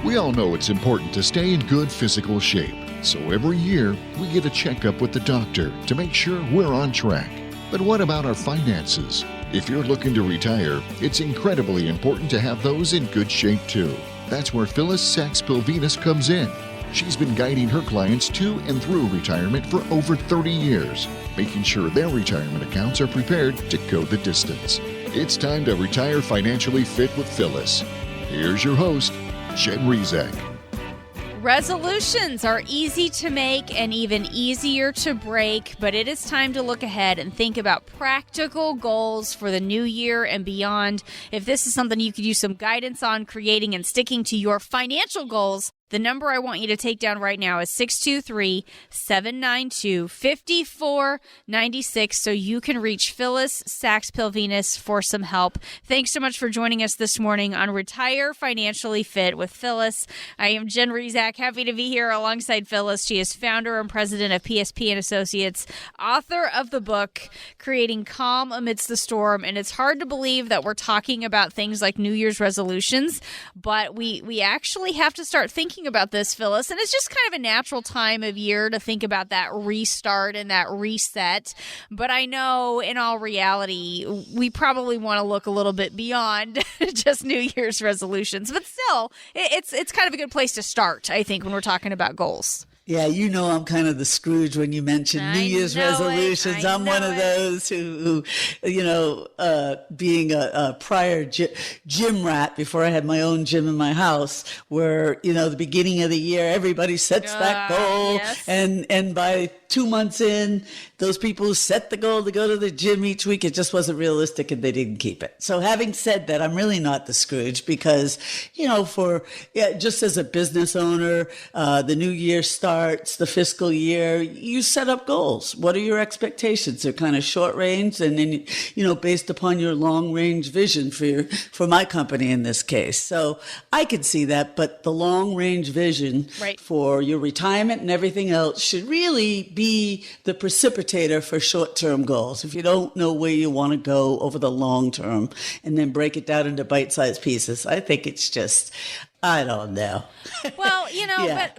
We all know it's important to stay in good physical shape, so every year we get a checkup with the doctor to make sure we're on track. But what about our finances? If you're looking to retire, it's incredibly important to have those in good shape too. That's where Phillis Sachs-Pilvinus comes in. She's been guiding her clients to and through retirement for over 30 years, making sure their retirement accounts are prepared to go the distance. It's time to retire financially fit with Phillis. Here's your host, Jen Rizak. Resolutions are easy to make and even easier to break, but it is time to look ahead and think about practical goals for the new year and beyond. If this is something you could use some guidance on creating and sticking to your financial goals, the number I want you to take down right now is 623-792-5496 so you can reach Phillis Sachs-Pilvinus for some help. Thanks so much for joining us this morning on Retire Financially Fit with Phillis. I am Jen Rizak, happy to be here alongside Phillis. She is founder and president of PSP & Associates, author of the book Creating Calm Amidst the Storm. And it's hard to believe that we're talking about things like New Year's resolutions, but we actually have to start thinking about this, Phillis, and it's just kind of a natural time of year to think about that restart and that reset. But I know in all reality, we probably want to look a little bit beyond just New Year's resolutions. But still, it's kind of a good place to start, I think, when we're talking about goals. Yeah, you know I'm kind of the Scrooge when you mention New Year's resolutions. I'm one of those who being a prior gym rat before I had my own gym in my house, where, the beginning of the year, everybody sets that goal. Yes. And by 2 months in, those people who set the goal to go to the gym each week, it just wasn't realistic and they didn't keep it. So having said that, I'm really not the Scrooge because, just as a business owner, the new year starts, the fiscal year, you set up goals. What are your expectations? They're kind of short range and then, based upon your long range vision for my company in this case. So I could see that, but the long range vision for your retirement and everything else should really be the precipitator for short-term goals. If you don't know where you want to go over the long term and then break it down into bite-sized pieces, I think it's just, I don't know. Well,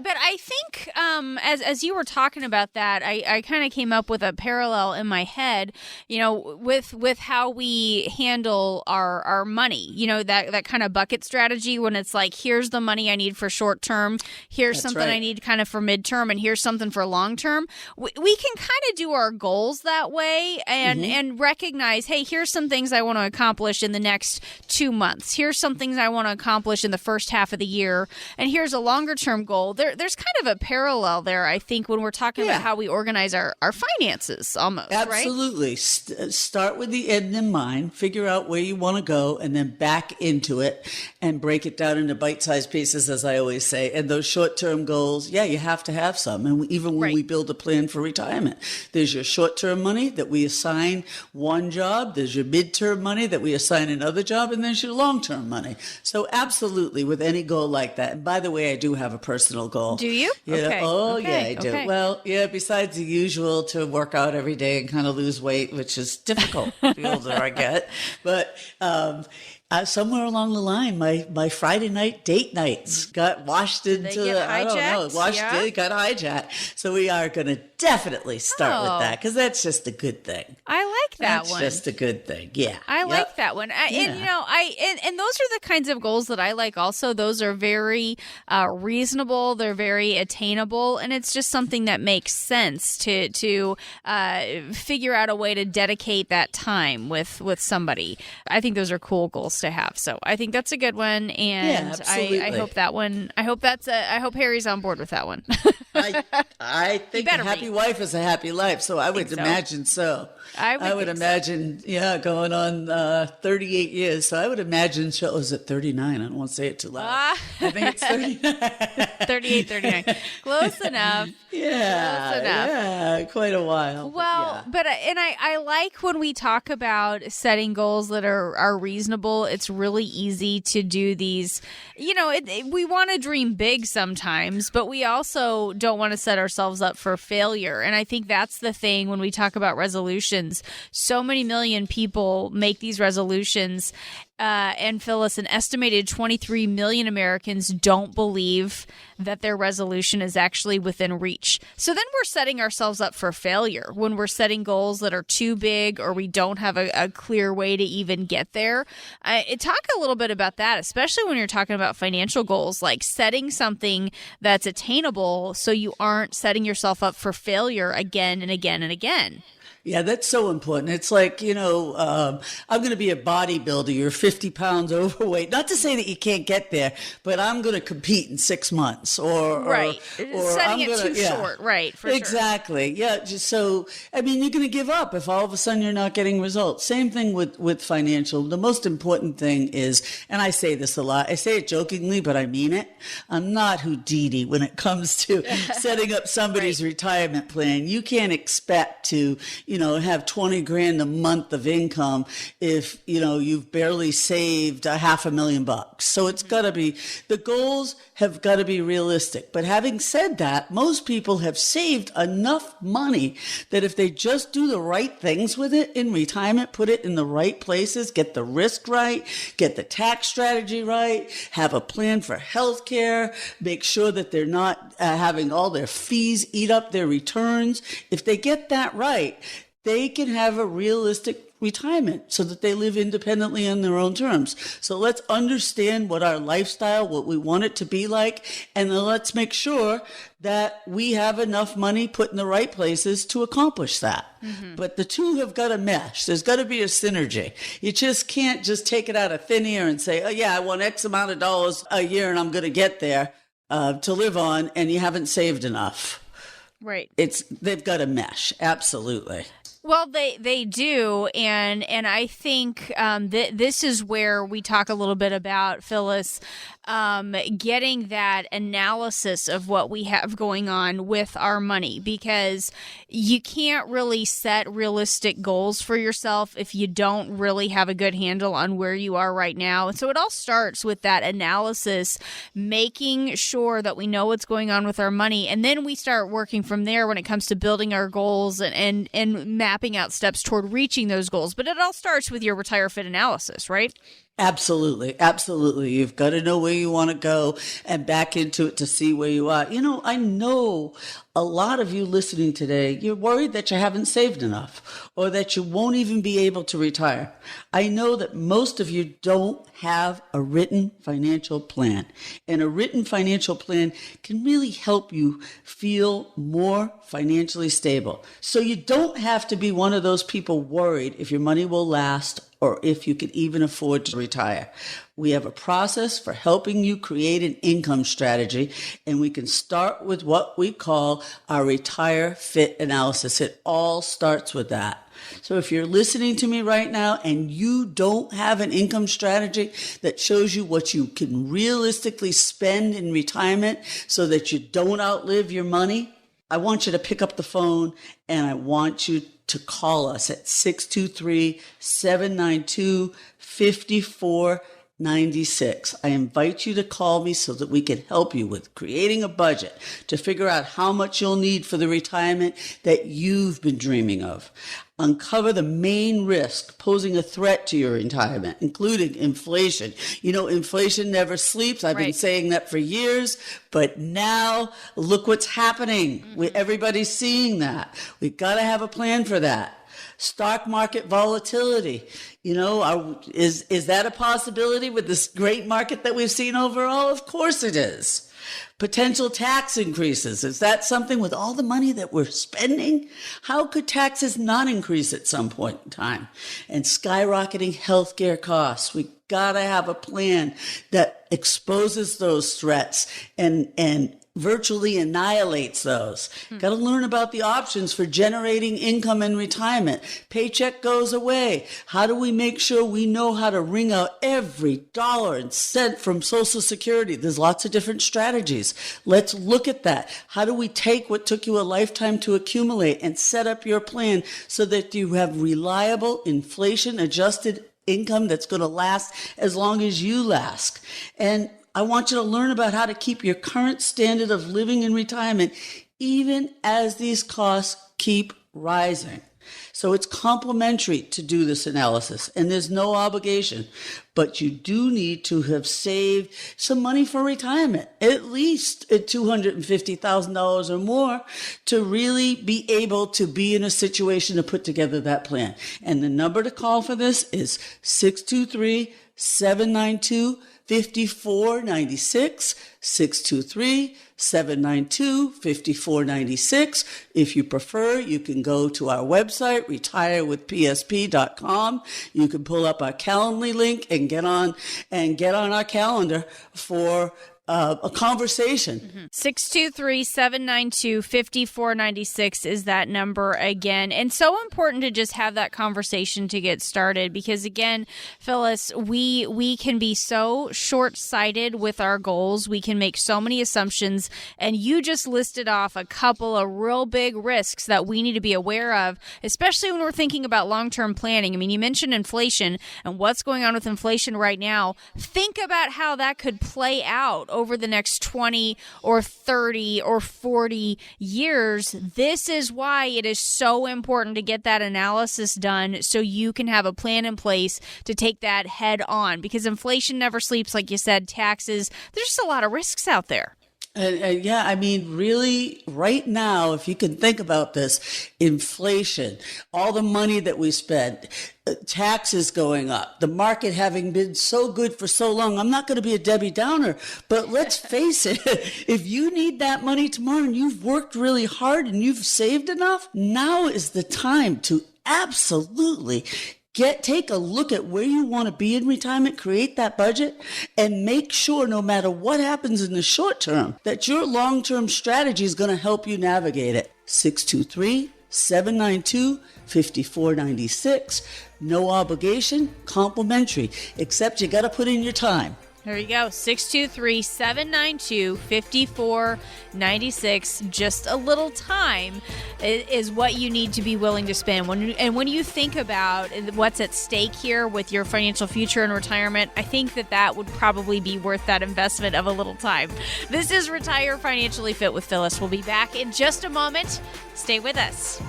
but I think as you were talking about that, I kind of came up with a parallel in my head, with how we handle our money, that kind of bucket strategy when it's like, here's the money I need for short term, here's something I need kind of for midterm, and here's something for long term. We can kind of do our goals that way and recognize, hey, here's some things I want to accomplish in the next 2 months. Here's some things I want to accomplish in the first half of the year, and here's a longer term goal. There's kind of a parallel there, I think, when we're talking about how we organize our finances almost. Absolutely. Right? Start with the end in mind, figure out where you want to go, and then back into it and break it down into bite-sized pieces, as I always say. And those short-term goals, you have to have some. And even when we build a plan for retirement, there's your short-term money that we assign one job, there's your mid-term money that we assign another job, and there's your long-term money. So absolutely, with any goal like that. And by the way, I do have a personal goal. Do you? Okay. I do. Okay. Well, besides the usual to work out every day and kind of lose weight, which is difficult the older I get. But somewhere along the line, my Friday night date nights got washed into, got hijacked. So we are going to definitely start with that because that's just a good thing. I like that one. That's just a good thing. Yeah. I like that one. And those are the kinds of goals that I like also. Those are very reasonable. They're very attainable. And it's just something that makes sense to figure out a way to dedicate that time with somebody. I think those are cool goals to have. So I think that's a good one. And I hope that one, I hope Harry's on board with that one. I think a happy wife is a happy life. So I would imagine so. I would imagine, going on 38 years. So I would imagine, was it 39? I don't want to say it too loud. I think it's 39. 38, 39. Close enough. Yeah. Close enough. Yeah, quite a while. Well, but I like when we talk about setting goals that are reasonable. It's really easy to do these. We want to dream big sometimes, but we also don't want to set ourselves up for failure. And I think that's the thing when we talk about resolutions. So many million people make these resolutions and Phyllis, an estimated 23 million Americans don't believe that their resolution is actually within reach. So then we're setting ourselves up for failure when we're setting goals that are too big or we don't have a clear way to even get there. Talk a little bit about that, especially when you're talking about financial goals, like setting something that's attainable so you aren't setting yourself up for failure again and again and again. Yeah, that's so important. It's like, I'm going to be a bodybuilder. You're 50 pounds overweight. Not to say that you can't get there, but I'm going to compete in 6 months right. Or setting it too short. Right. For exactly. Sure. Yeah. So, you're going to give up if all of a sudden you're not getting results. Same thing with financial. The most important thing is, and I say this a lot, I say it jokingly, but I mean it. I'm not Houdini when it comes to setting up somebody's retirement plan. You can't expect to, have 20 grand a month of income if, you've barely saved $500,000. So it's got to be, the goals have got to be realistic. But having said that, most people have saved enough money that if they just do the right things with it in retirement, put it in the right places, get the risk right, get the tax strategy right, have a plan for health care, make sure that they're not having all their fees eat up their returns. If they get that right, they can have a realistic retirement so that they live independently on their own terms. So let's understand what our lifestyle, what we want it to be like, and then let's make sure that we have enough money put in the right places to accomplish that. Mm-hmm. But the two have got to mesh. There's got to be a synergy. You just can't just take it out of thin air and say, oh yeah, I want X amount of dollars a year and I'm going to get there to live on, and you haven't saved enough. Right. They've got to mesh. Absolutely. Well, they do, and I think this is where we talk a little bit about, Phyllis, getting that analysis of what we have going on with our money, because you can't really set realistic goals for yourself if you don't really have a good handle on where you are right now. And so it all starts with that analysis, making sure that we know what's going on with our money, and then we start working from there when it comes to building our goals and mapping out steps toward reaching those goals. But it all starts with your Retire Fit analysis, right? Absolutely. Absolutely. You've got to know where you want to go and back into it to see where you are. I know a lot of you listening today, you're worried that you haven't saved enough or that you won't even be able to retire. I know that most of you don't have a written financial plan, and a written financial plan can really help you feel more financially stable. So you don't have to be one of those people worried if your money will last or if you can even afford to retire. We have a process for helping you create an income strategy, and we can start with what we call our Retire Fit analysis. It all starts with that. So if you're listening to me right now and you don't have an income strategy that shows you what you can realistically spend in retirement so that you don't outlive your money, I want you to pick up the phone and I want you to call us at 623-792-5496. I invite you to call me so that we can help you with creating a budget to figure out how much you'll need for the retirement that you've been dreaming of. Uncover the main risk posing a threat to your retirement, including inflation. Inflation never sleeps. I've been saying that for years, but now look what's happening. Everybody's seeing that. We've got to have a plan for that. Stock market volatility. Is that a possibility with this great market that we've seen overall? Of course it is. Potential tax increases. Is that something with all the money that we're spending? How could taxes not increase at some point in time? And skyrocketing healthcare costs. We gotta have a plan that exposes those threats and virtually annihilates those. Got to learn about the options for generating income in retirement. Paycheck goes away. How do we make sure we know how to wring out every dollar and cent from Social Security? There's lots of different strategies. Let's look at that. How do we take what took you a lifetime to accumulate and set up your plan so that you have reliable, inflation-adjusted income that's going to last as long as you last? And I want you to learn about how to keep your current standard of living in retirement, even as these costs keep rising. So it's complimentary to do this analysis, and there's no obligation. But you do need to have saved some money for retirement, at least at $250,000 or more, to really be able to be in a situation to put together that plan. And the number to call for this is 623-792-5496, 623-792-5496. If you prefer, you can go to our website, retirewithpsp.com. You can pull up our Calendly link and get on our calendar for a conversation. 623-792-5496 is that number again. And so important to just have that conversation to get started because, again, Phyllis, we can be so short-sighted with our goals. We can make so many assumptions. And you just listed off a couple of real big risks that we need to be aware of, especially when we're thinking about long-term planning. I mean, you mentioned inflation and what's going on with inflation right now. Think about how that could play out over the next 20 or 30 or 40 years. This is why it is so important to get that analysis done so you can have a plan in place to take that head on because inflation never sleeps, like you said, taxes. There's just a lot of risks out there. And yeah, I mean, really, right now, if you can think about this, inflation, all the money that we spend, taxes going up, the market having been so good for so long. I'm not going to be a Debbie Downer, but let's face it, if you need that money tomorrow and you've worked really hard and you've saved enough, now is the time to absolutely take a look at where you want to be in retirement, create that budget, and make sure no matter what happens in the short term, that your long-term strategy is going to help you navigate it. 623-792-5496. No obligation, complimentary, except you got to put in your time. There you go, 623-792-5496. Just a little time is what you need to be willing to spend. When you think about what's at stake here with your financial future and retirement, I think that would probably be worth that investment of a little time. This is Retire Financially Fit with Phyllis. We'll be back in just a moment. Stay with us.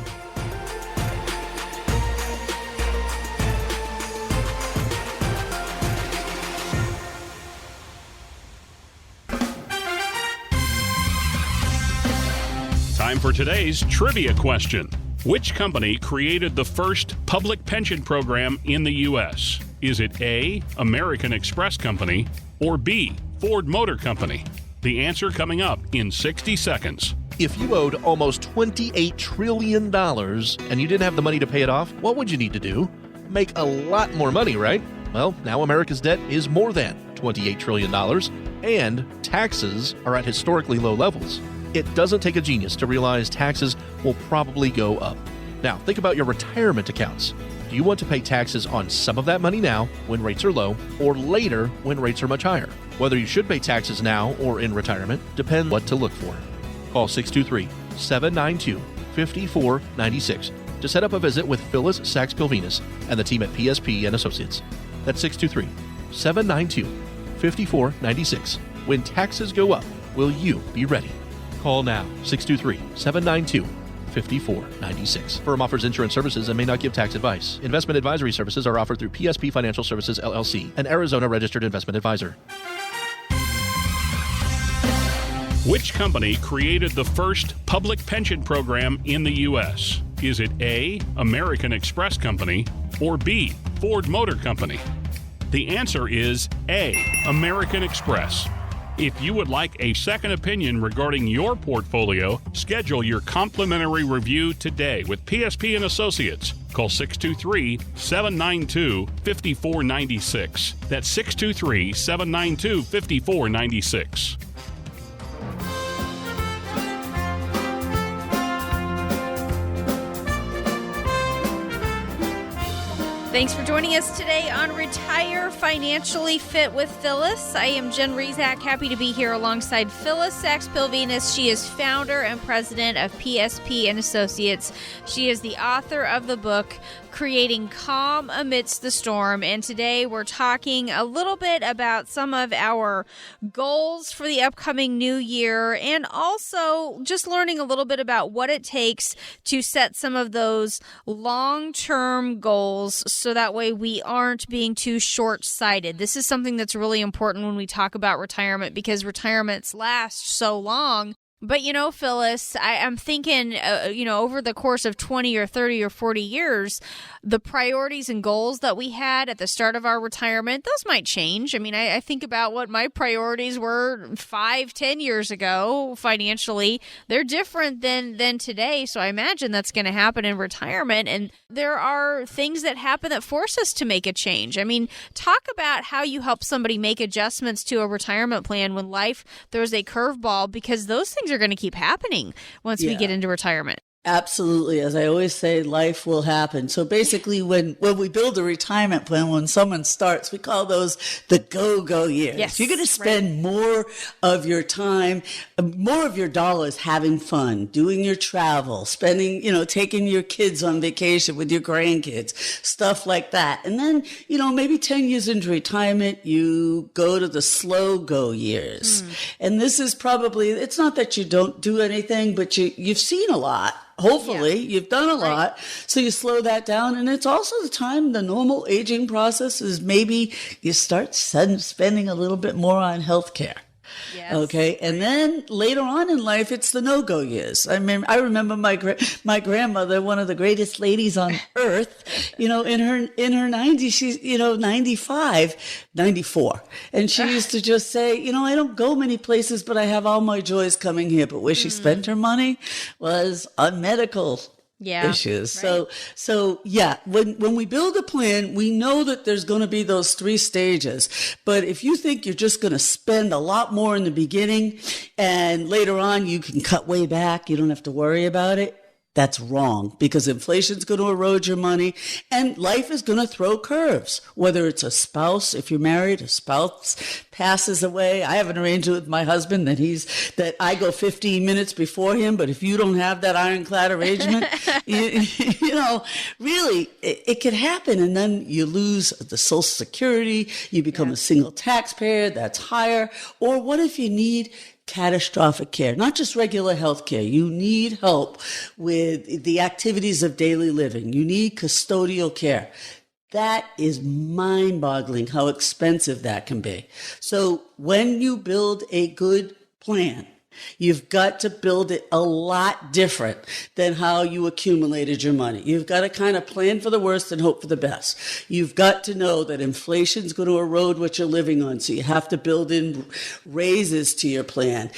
Time for today's trivia question. Which company created the first public pension program in the U.S.? Is it A, American Express Company, or B, Ford Motor Company? The answer coming up in 60 seconds. If you owed almost $28 trillion and you didn't have the money to pay it off, what would you need to do? Make a lot more money, right? Well, now America's debt is more than $28 trillion, and taxes are at historically low levels. It doesn't take a genius to realize taxes will probably go up. Now, think about your retirement accounts. Do you want to pay taxes on some of that money now, when rates are low, or later, when rates are much higher? Whether you should pay taxes now or in retirement depends what to look for. Call 623-792-5496 to set up a visit with Phillis Sachs Pilvinus and the team at PSP and Associates. That's 623-792-5496. When taxes go up, will you be ready? Call now, 623-792-5496. Firm offers insurance services and may not give tax advice. Investment advisory services are offered through PSP Financial Services, LLC, an Arizona-registered investment advisor. Which company created the first public pension program in the U.S.? Is it A, American Express Company, or B, Ford Motor Company? The answer is A, American Express. If you would like a second opinion regarding your portfolio, schedule your complimentary review today with PSP and Associates. Call 623-792-5496. That's 623-792-5496. Thanks for joining us today on Retire Financially Fit with Phyllis. I am Jen Rezac, happy to be here alongside Phillis Sachs Pilvinus. She is founder and president of PSP and Associates. She is the author of the book, creating calm amidst the storm. And today we're talking a little bit about some of our goals for the upcoming new year, and also just learning a little bit about what it takes to set some of those long-term goals so that way we aren't being too short-sighted. This is something that's really important when we talk about retirement, because retirements last so long. But, Phyllis, I'm thinking, over the course of 20 or 30 or 40 years, the priorities and goals that we had at the start of our retirement, those might change. I mean, I think about what my priorities were 5-10 years ago financially. They're different than today. So I imagine that's going to happen in retirement. And there are things that happen that force us to make a change. I mean, talk about how you help somebody make adjustments to a retirement plan when life throws a curveball, because those things are going to keep happening once we get into retirement. Absolutely. As I always say, life will happen. So basically, when we build a retirement plan, when someone starts, we call those the go-go years. Yes, you're going to spend more of your time, more of your dollars having fun, doing your travel, spending, taking your kids on vacation with your grandkids, stuff like that. And then, maybe 10 years into retirement, you go to the slow go years. And this is probably, it's not that you don't do anything, but you've seen a lot. Hopefully, you've done a lot, so you slow that down. And it's also the time, the normal aging process is maybe you start spending a little bit more on healthcare. Yes. Okay. And then later on in life, it's the no-go years. I mean, I remember my grandmother, one of the greatest ladies on earth, in her 90s, she's, 95, 94. And she used to just say, I don't go many places, but I have all my joys coming here. But where she spent her money was on medical issues. Right. So when we build a plan, we know that there's going to be those 3 stages. But if you think you're just going to spend a lot more in the beginning and later on you can cut way back, you don't have to worry about it, that's wrong, because inflation's going to erode your money and life is going to throw curves. Whether it's a spouse, if you're married, a spouse passes away. I have an arrangement with my husband that I go 15 minutes before him, but if you don't have that ironclad arrangement, really, it could happen. And then you lose the Social Security, you become a single taxpayer, that's higher. Or what if you need catastrophic care, not just regular health care. You need help with the activities of daily living. You need custodial care. That is mind-boggling how expensive that can be. So when you build a good plan, you've got to build it a lot different than how you accumulated your money. You've got to kind of plan for the worst and hope for the best. You've got to know that inflation's going to erode what you're living on, so you have to build in raises to your plan.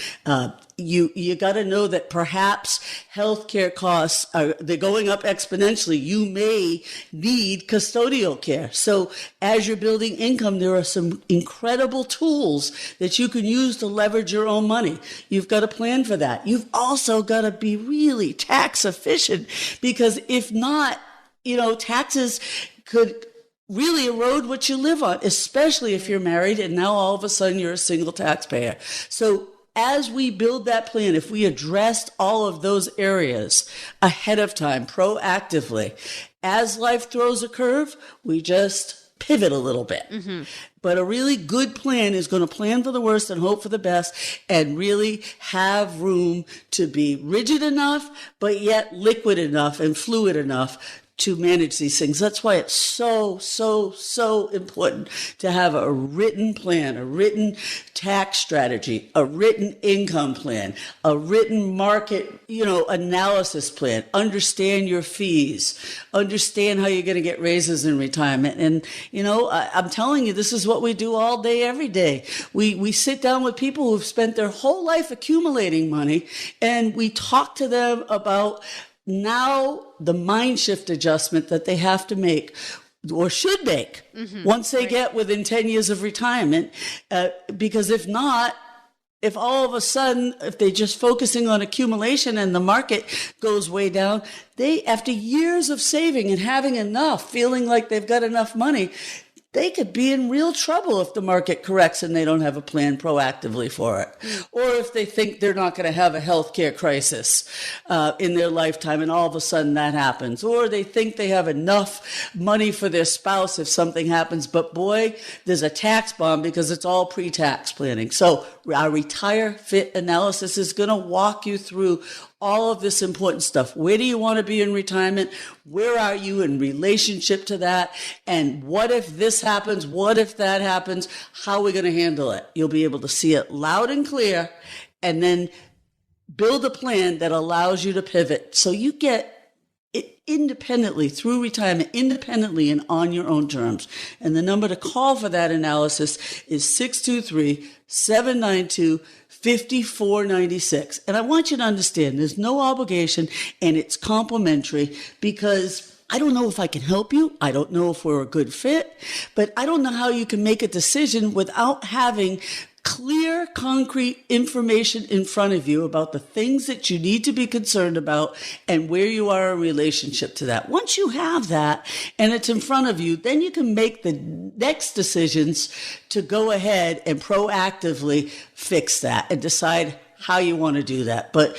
You got to know that perhaps healthcare costs they're going up exponentially. You may need custodial care. So as you're building income, there are some incredible tools that you can use to leverage your own money. You've got to plan for that. You've also got to be really tax efficient, because if not, taxes could really erode what you live on, especially if you're married and now all of a sudden you're a single taxpayer. So as we build that plan, if we addressed all of those areas ahead of time, proactively, as life throws a curve, we just pivot a little bit. But a really good plan is going to plan for the worst and hope for the best, and really have room to be rigid enough, but yet liquid enough and fluid enough to manage these things. That's why it's so, so, so important to have a written plan, a written tax strategy, a written income plan, a written market, analysis plan. Understand your fees, understand how you're going to get raises in retirement. And, I'm telling you, this is what we do all day, every day. We sit down with people who've spent their whole life accumulating money, and we talk to them about now the mind shift adjustment that they have to make or should make once they get within 10 years of retirement. Because if not, if all of a sudden, if they're just focusing on accumulation and the market goes way down, they, after years of saving and having enough, feeling like they've got enough money, they could be in real trouble if the market corrects and they don't have a plan proactively for it. Or if they think they're not going to have a healthcare crisis in their lifetime and all of a sudden that happens. Or they think they have enough money for their spouse if something happens, but boy, there's a tax bomb because it's all pre-tax planning. So our Retire Fit analysis is going to walk you through all of this important stuff. Where do you want to be in retirement? Where are you in relationship to that? And what if this happens? What if that happens? How are we going to handle it? You'll be able to see it loud and clear and then build a plan that allows you to pivot so you get it independently through retirement, independently and on your own terms. And the number to call for that analysis is 623-792-5496. And I want you to understand there's no obligation and it's complimentary because I don't know if I can help you. I don't know if we're a good fit, but I don't know how you can make a decision without having clear, concrete information in front of you about the things that you need to be concerned about and where you are in relationship to that. Once you have that and it's in front of you, then you can make the next decisions to go ahead and proactively fix that and decide how you want to do that. But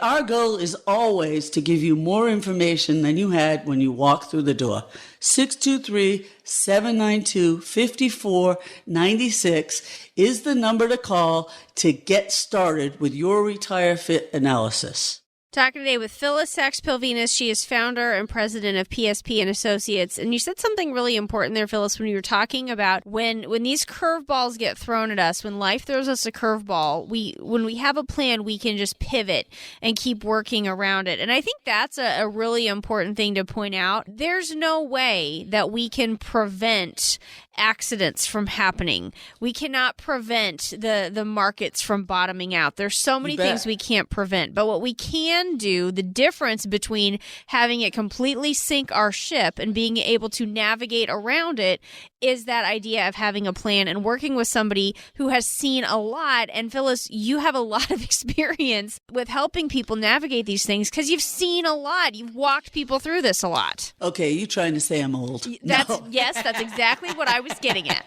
our goal is always to give you more information than you had when you walked through the door. 623-792-5496 is the number to call to get started with your Retire Fit analysis. Talking today with Phillis Sachs-Pilvinus. She is founder and president of PSP and Associates. And you said something really important there, Phillis, when you were talking about when these curveballs get thrown at us, when life throws us a curveball, when we have a plan, we can just pivot and keep working around it. And I think that's a really important thing to point out. There's no way that we can prevent accidents from happening. We cannot prevent the markets from bottoming out. There's so many things we can't prevent. But what we can do, the difference between having it completely sink our ship and being able to navigate around it, is that idea of having a plan and working with somebody who has seen a lot. And Phillis, you have a lot of experience with helping people navigate these things because you've seen a lot. You've walked people through this a lot. Okay, you trying to say I'm old? No. Yes, that's exactly what I was getting at.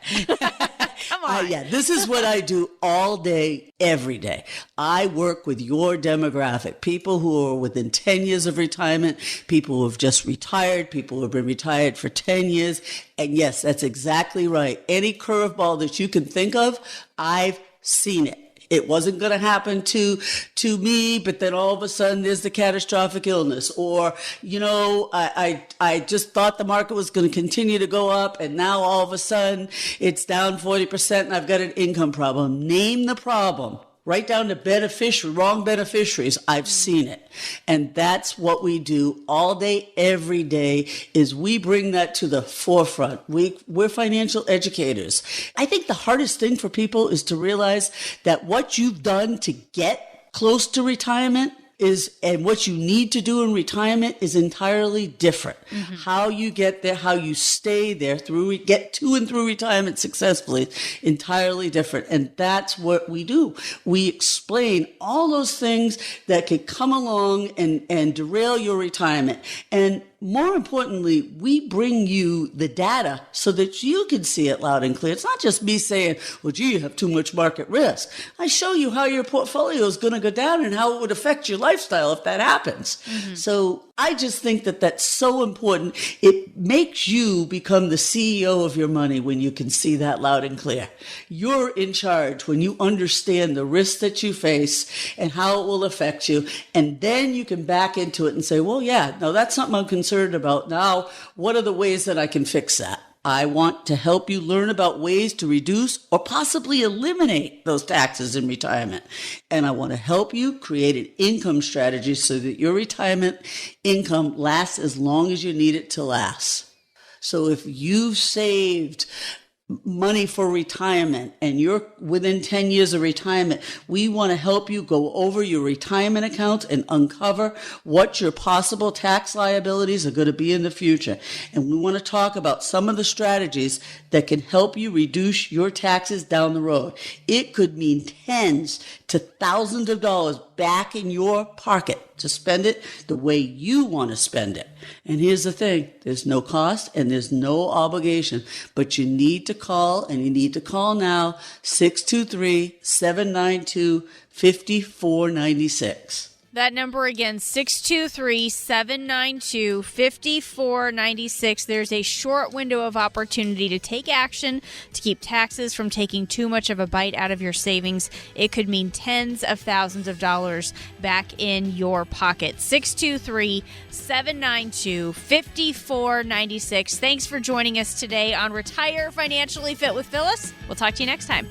Come on. Yeah, this is what I do all day, every day. I work with your demographic, people who are within 10 years of retirement, people who have just retired, people who have been retired for 10 years. And yes, that's exactly right. Any curveball that you can think of, I've seen it. It wasn't going to happen to me, but then all of a sudden there's the catastrophic illness. Or, I just thought the market was going to continue to go up and now all of a sudden it's down 40% and I've got an income problem. Name the problem. Right down to wrong beneficiaries. I've seen it. And that's what we do all day, every day, is we bring that to the forefront. We're financial educators. I think the hardest thing for people is to realize that what you've done to get close to retirement and what you need to do in retirement is entirely different. Mm-hmm. How you get there, how you stay there get to and through retirement successfully, entirely different. And that's what we do. We explain all those things that could come along and derail your retirement. And more importantly, we bring you the data so that you can see it loud and clear. It's not just me saying, well, gee, you have too much market risk. I show you how your portfolio is going to go down and how it would affect your lifestyle if that happens. Mm-hmm. So I just think that that's so important. It makes you become the CEO of your money when you can see that loud and clear. You're in charge when you understand the risks that you face and how it will affect you. And then you can back into it and say, well, yeah, no, that's something I'm concerned about. Now, what are the ways that I can fix that? I want to help you learn about ways to reduce or possibly eliminate those taxes in retirement. And I want to help you create an income strategy so that your retirement income lasts as long as you need it to last. So if you've saved money for retirement and you're within 10 years of retirement, we want to help you go over your retirement accounts and uncover what your possible tax liabilities are going to be in the future. And we want to talk about some of the strategies that can help you reduce your taxes down the road. It could mean tens to thousands of dollars back in your pocket to spend it the way you want to spend it. And here's the thing, there's no cost and there's no obligation, but you need to call, and you need to call now, 623-792-5496. That number again, 623-792-5496. There's a short window of opportunity to take action to keep taxes from taking too much of a bite out of your savings. It could mean tens of thousands of dollars back in your pocket. 623-792-5496. Thanks for joining us today on Retire Financially Fit with Phyllis. We'll talk to you next time.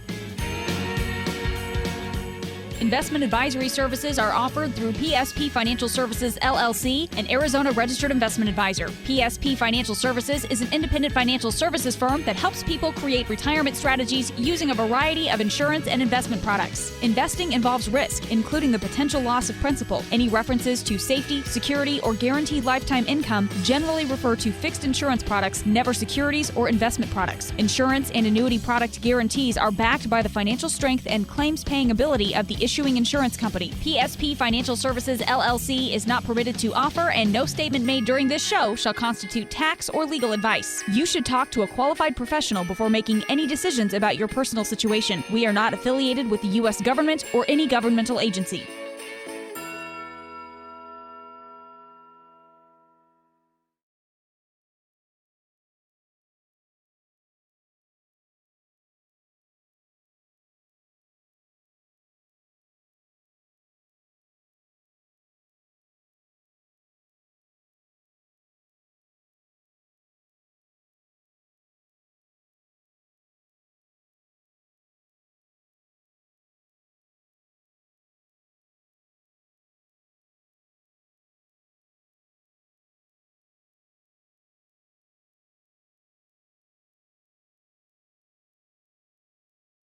Investment advisory services are offered through PSP Financial Services, LLC, an Arizona registered investment advisor. PSP Financial Services is an independent financial services firm that helps people create retirement strategies using a variety of insurance and investment products. Investing involves risk, including the potential loss of principal. Any references to safety, security, or guaranteed lifetime income generally refer to fixed insurance products, never securities or investment products. Insurance and annuity product guarantees are backed by the financial strength and claims-paying ability of the issuing insurance company. PSP Financial Services, LLC is not permitted to offer, and no statement made during this show shall constitute tax or legal advice. You should talk to a qualified professional before making any decisions about your personal situation. We are not affiliated with the U.S. government or any governmental agency.